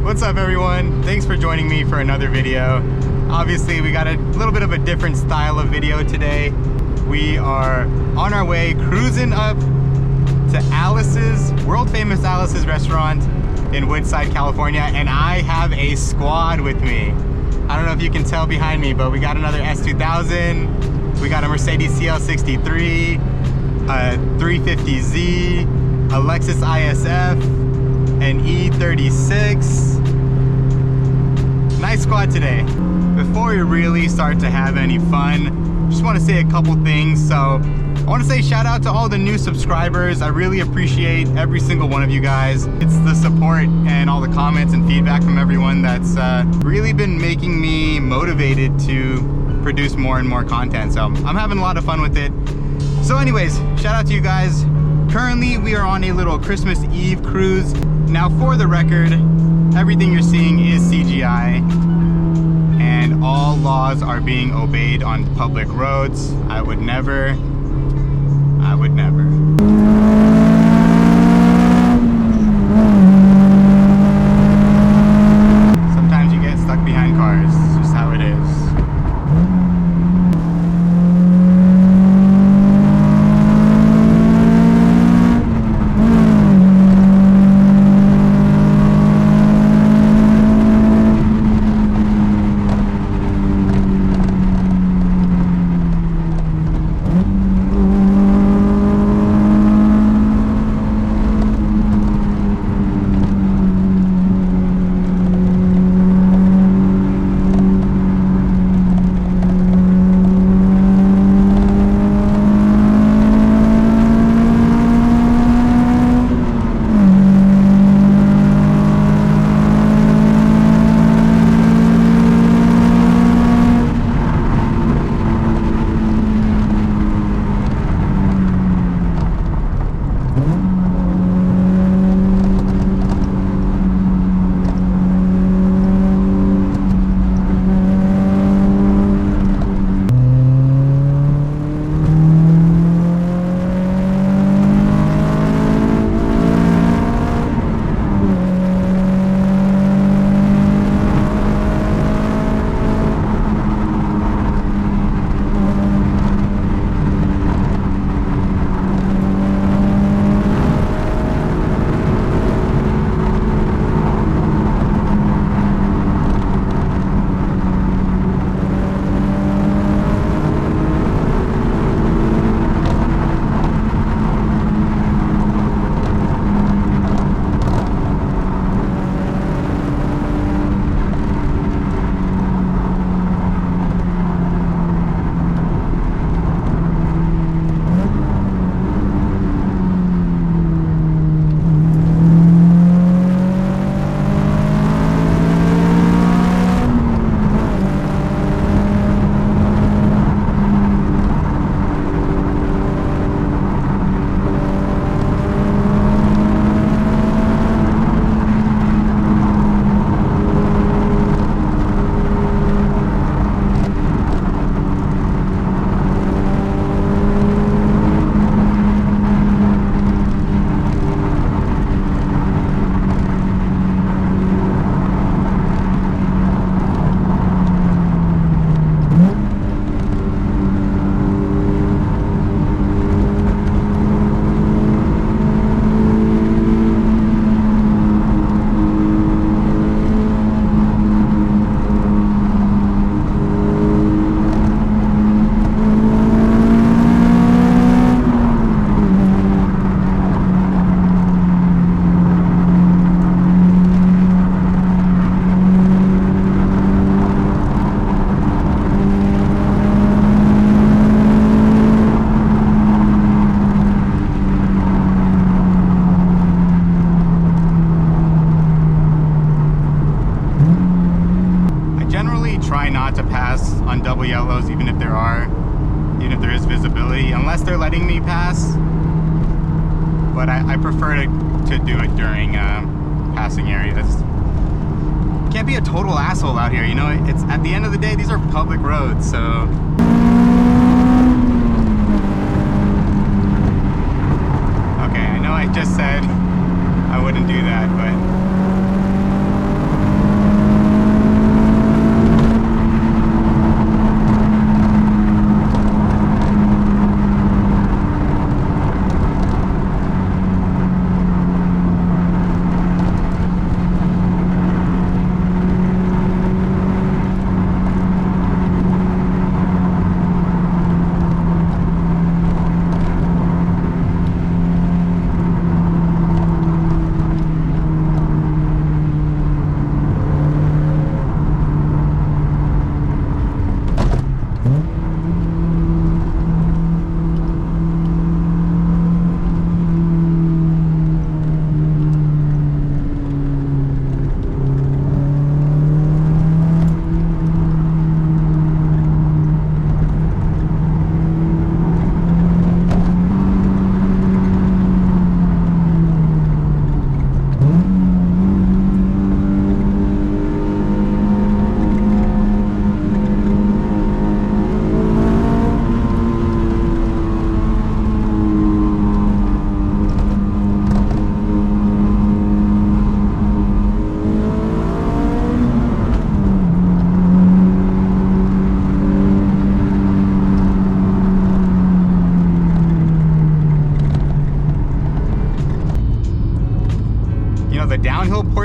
What's up everyone? Thanks for joining me for another video. Obviously we got a little bit of a different style of video today. We are on our way cruising up to Alice's, world famous Alice's restaurant in Woodside, California, and I have a squad with me. I don't know if you can tell behind me, but we got another S2000, we got a Mercedes CL63, a 350Z, a Lexus ISF, an E36. Nice squad today. Before we really start to have any fun, just want to say a couple things. So I want to say shout out to all the new subscribers. I really appreciate every single one of you guys. It's the support and all the comments and feedback from everyone that's really been making me motivated to produce more and more content. So I'm having a lot of fun with it. So anyways, shout out to you guys. Currently we are on a little Christmas Eve cruise. Now for the record, everything you're seeing is CGI and all laws are being obeyed on public roads. I would never. Sometimes you get stuck behind cars, it's just how it is. On double yellows, even if there is visibility, unless they're letting me pass. But I prefer to do it during passing areas. Can't be a total asshole out here, you know. It's at the end of the day, these are public roads, so. Okay, I know I just said I wouldn't do that, but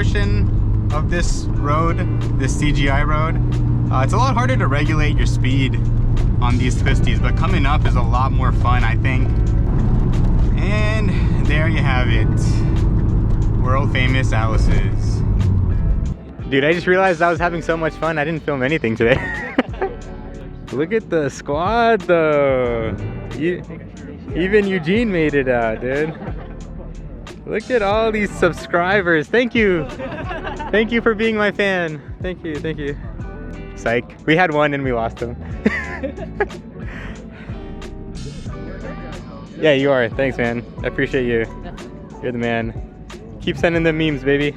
portion of this road, this CGI road, it's a lot harder to regulate your speed on these twisties, but coming up is a lot more fun, I think. And there you have it. World famous Alice's. Dude, I just realized I was having so much fun, I didn't film anything today. Look at the squad though. Even Eugene made it out, dude. Look at all these subscribers. Thank you. Thank you for being my fan. Thank you, thank you. Psych. We had one and we lost him. Yeah, you are. Thanks, man. I appreciate you. You're the man. Keep sending them memes, baby.